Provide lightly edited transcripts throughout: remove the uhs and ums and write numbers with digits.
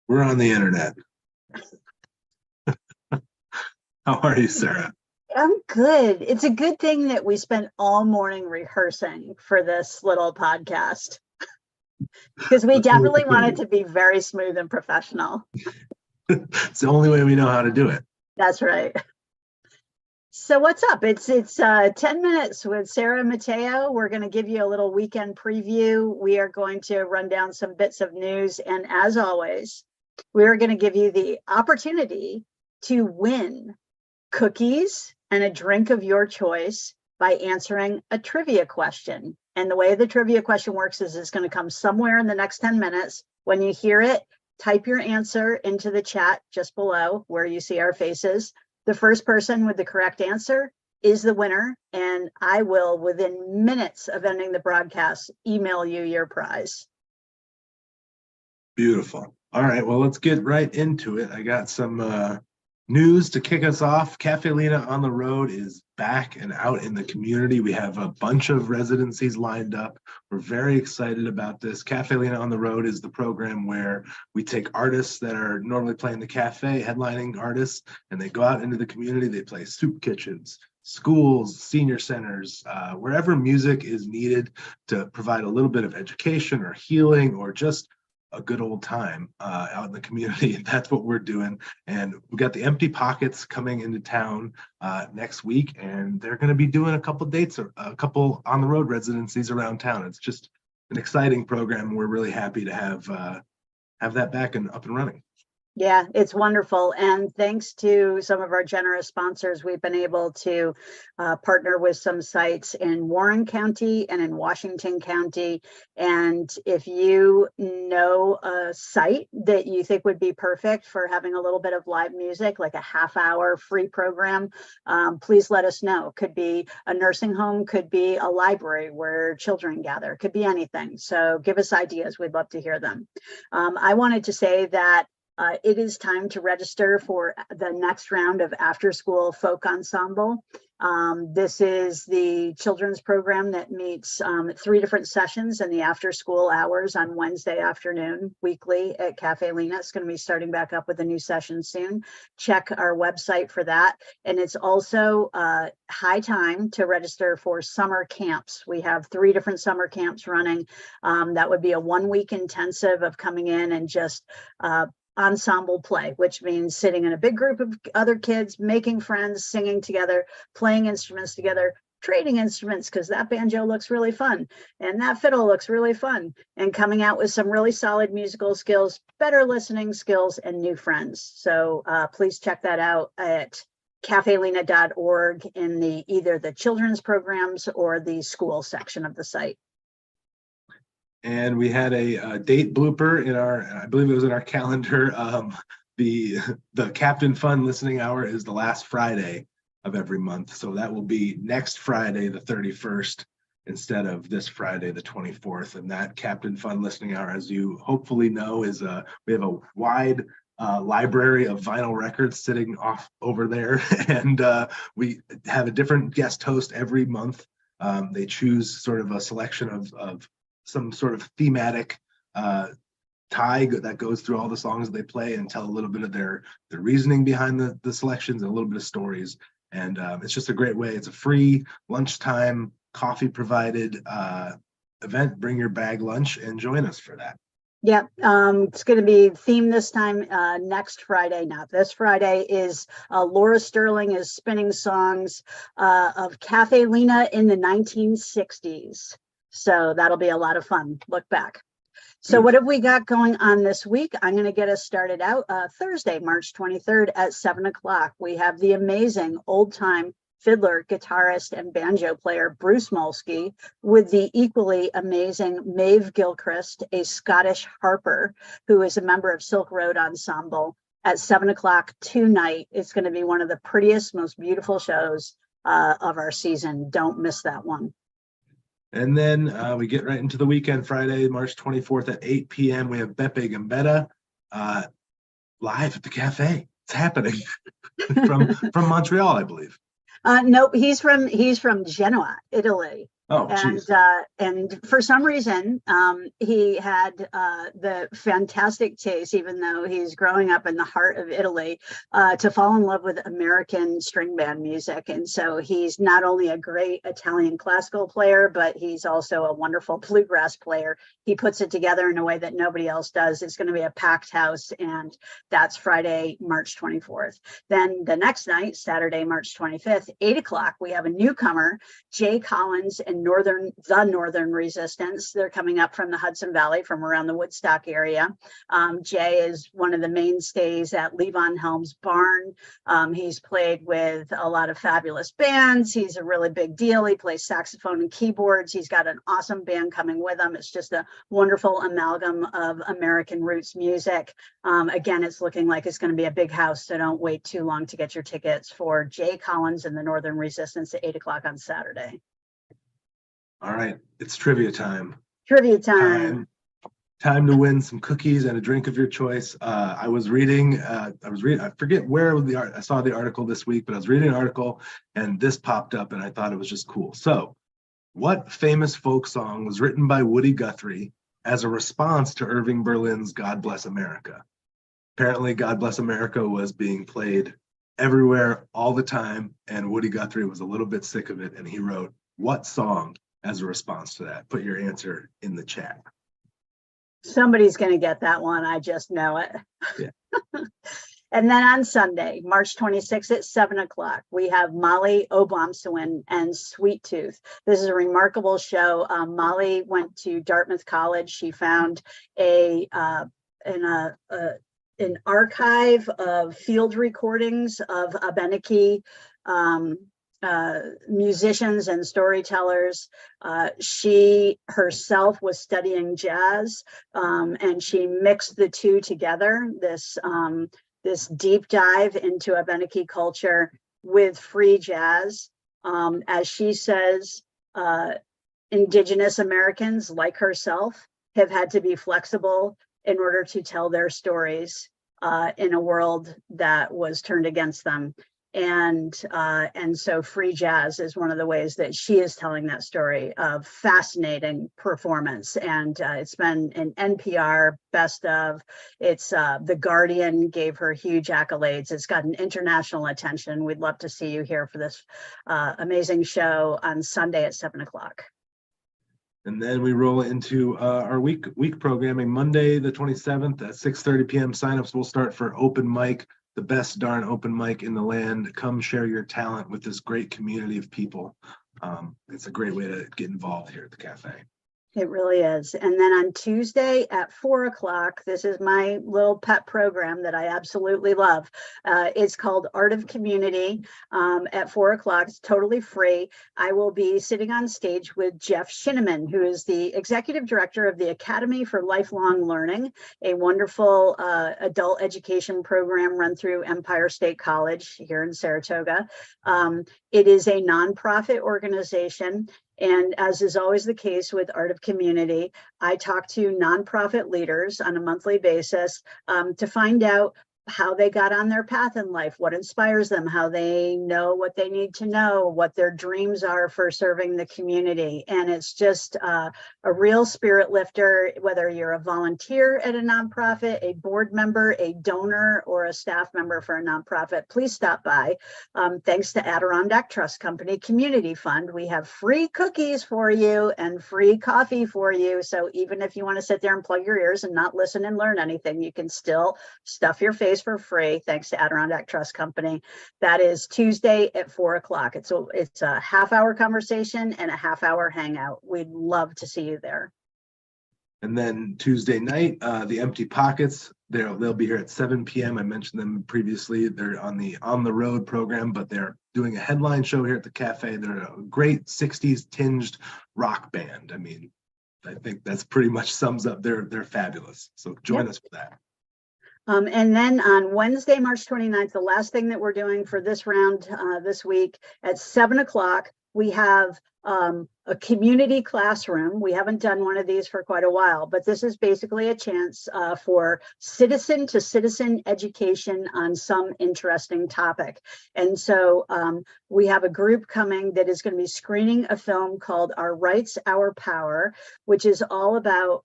We're on the internet. How are you, Sarah? I'm good. It's a good thing that we spent all morning rehearsing for this little podcast because we definitely want it to be very smooth and professional. It's the only way we know how to do it. That's right. So what's up? It's 10 minutes with Sarah and Mateo. We're going to give you a little weekend preview. We are going to run down some bits of news. And as always, we are going to give you the opportunity to win cookies and a drink of your choice by answering a trivia question. And the way the trivia question works is it's going to come somewhere in the next 10 minutes. When you hear it, type your answer into the chat just below where you see our faces. The first person with the correct answer is the winner, and I will, within minutes of ending the broadcast, email you your prize. Beautiful. All right, well, let's get right into it. I got some news to kick us off. Caffe Lena on the Road is back and out in the community. We have a bunch of residencies lined up. We're very excited about this. Caffe Lena on the Road is the program where we take artists that are normally playing the cafe, headlining artists, and they go out into the community. They play soup kitchens, schools, senior centers, wherever music is needed to provide a little bit of education or healing or just a good old time out in the community. That's what we're doing. And we got the Empty Pockets coming into town next week, and they're going to be doing a couple dates, a couple on the road residencies around town. It's just an exciting program. We're really happy to have that back and up and running. Yeah, it's wonderful. And thanks to some of our generous sponsors, we've been able to partner with some sites in Warren County and in Washington County. And if you know a site that you think would be perfect for having a little bit of live music, like a half-hour free program, please let us know. Could be a nursing home, could be a library where children gather, could be anything. So give us ideas. We'd love to hear them. I wanted to say that it is time to register for the next round of After School Folk Ensemble. This is the children's program that meets 3 different sessions in the after school hours on Wednesday afternoon, weekly at Caffe Lena. It's going to be starting back up with a new session soon. Check our website for that. And it's also high time to register for summer camps. We have 3 different summer camps running. That would be a 1-week intensive of coming in and just ensemble play, which means sitting in a big group of other kids, making friends, singing together, playing instruments together, trading instruments because that banjo looks really fun and that fiddle looks really fun, and coming out with some really solid musical skills, better listening skills, and new friends. So please check that out at caffelena.org in either the children's programs or the school section of the site. And we had a date blooper in I believe it was in our calendar. The Captain Fun listening hour is the last Friday of every month. So that will be next Friday, the 31st, instead of this Friday, the 24th. And that Captain Fun listening hour, as you hopefully know, is we have a wide library of vinyl records sitting off over there. And we have a different guest host every month. They choose sort of a selection of some sort of thematic tag that goes through all the songs that they play and tell a little bit of their reasoning behind the selections and a little bit of stories. And it's just a great way. It's a free lunchtime, coffee provided event. Bring your bag lunch and join us for that. Yeah, it's going to be themed this time next Friday, not this Friday, is Laura Sterling is spinning songs of Caffe Lena in the 1960s. So that'll be a lot of fun. Look back. So what have we got going on this week? I'm going to get us started out Thursday, March 23rd at 7 o'clock. We have the amazing old-time fiddler, guitarist, and banjo player Bruce Molsky with the equally amazing Maeve Gilchrist, a Scottish harper who is a member of Silk Road Ensemble at 7 o'clock tonight. It's going to be one of the prettiest, most beautiful shows of our season. Don't miss that one. And then we get right into the weekend, Friday, March 24th at 8 p.m. We have Beppe Gambetta live at the cafe. It's happening from Montreal, I believe. Nope, he's from Genoa, Italy. Oh, And geez. and for some reason, he had the fantastic taste, even though he's growing up in the heart of Italy, to fall in love with American string band music. And so he's not only a great Italian classical player, but he's also a wonderful bluegrass player. He puts it together in a way that nobody else does. It's going to be a packed house, and that's Friday, March 24th. Then the next night, Saturday, March 25th, 8 o'clock, we have a newcomer, Jay Collins and the Northern Resistance. They're coming up from the Hudson Valley, from around the Woodstock area. Jay is one of the mainstays at Levon Helm's Barn. He's played with a lot of fabulous bands. He's a really big deal. He plays saxophone and keyboards. He's got an awesome band coming with him. It's just a wonderful amalgam of American roots music. Again, it's looking like it's going to be a big house, so don't wait too long to get your tickets for Jay Collins and the Northern Resistance at 8 o'clock on Saturday. All right, it's trivia time. Trivia time. Time to win some cookies and a drink of your choice. I was reading, I forget where I saw the article this week, but I was reading an article and this popped up and I thought it was just cool. So, what famous folk song was written by Woody Guthrie as a response to Irving Berlin's God Bless America? Apparently, God Bless America was being played everywhere all the time, and Woody Guthrie was a little bit sick of it, and he wrote what song as a response to that? Put your answer in the chat. Somebody's going to get that one. I just know it. Yeah. And then on Sunday, March 26th at 7 o'clock, we have Molly Oblomsawin and Sweet Tooth. This is a remarkable show. Molly went to Dartmouth College. She found an archive of field recordings of Abenaki musicians and storytellers. She herself was studying jazz, and she mixed the two together, this deep dive into Abenaki culture with free jazz. As she says, Indigenous Americans like herself have had to be flexible in order to tell their stories in a world that was turned against them. And so free jazz is one of the ways that she is telling that story of fascinating performance. And it's been an NPR best of. It's The Guardian gave her huge accolades. It's gotten international attention. We'd love to see you here for this amazing show on Sunday at 7 o'clock. And then we roll into our week programming. Monday, the 27th at 6:30 p.m. Signups will start for open mic, the best darn open mic in the land. Come share your talent with this great community of people. It's a great way to get involved here at the cafe. It really is. And then on Tuesday at 4 o'clock, this is my little pet program that I absolutely love. It's called Art of Community at 4 o'clock. It's totally free. I will be sitting on stage with Jeff Shinneman, who is the executive director of the Academy for Lifelong Learning, a wonderful adult education program run through Empire State College here in Saratoga. It is a nonprofit organization. And as is always the case with Art of Community, I talk to nonprofit leaders on a monthly basis to find out how they got on their path in life, what inspires them, how they know what they need to know, what their dreams are for serving the community. And it's just a real spirit lifter, whether you're a volunteer at a nonprofit, a board member, a donor, or a staff member for a nonprofit. Please stop by. Thanks to Adirondack Trust Company Community Fund, we have free cookies for you and free coffee for you. So even if you want to sit there and plug your ears and not listen and learn anything, you can still stuff your face for free, thanks to Adirondack Trust Company. That is Tuesday at 4 o'clock. It's a half-hour conversation and a half-hour hangout. We'd love to see you there. And then Tuesday night, the Empty Pockets, they'll be here at 7 p.m. I mentioned them previously. They're on the road program, but they're doing a headline show here at the cafe. They're a great 60s tinged rock band. I mean, I think that's pretty much sums up. They're fabulous. So join us for that. And then on Wednesday, March 29th, the last thing that we're doing for this round this week at 7 o'clock, we have a community classroom. We haven't done one of these for quite a while, but this is basically a chance for citizen to citizen education on some interesting topic. And so we have a group coming that is going to be screening a film called Our Rights, Our Power, which is all about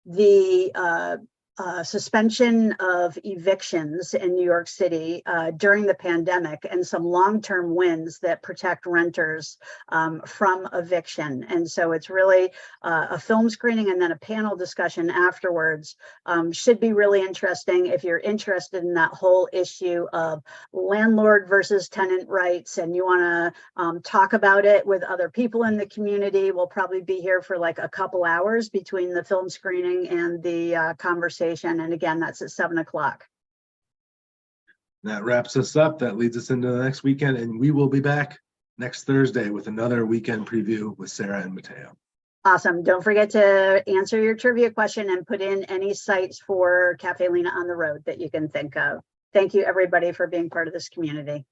the suspension of evictions in New York City during the pandemic, and some long-term wins that protect renters from eviction. And so it's really a film screening and then a panel discussion afterwards. Should be really interesting if you're interested in that whole issue of landlord versus tenant rights, and you want to talk about it with other people in the community. We'll probably be here for like a couple hours between the film screening and the conversation. And again, that's at 7 o'clock. That wraps us up. That leads us into the next weekend, and we will be back next Thursday with another weekend preview with Sarah and Mateo. Awesome. Don't forget to answer your trivia question and put in any sites for Caffe Lena on the road that you can think of. Thank you, everybody, for being part of this community.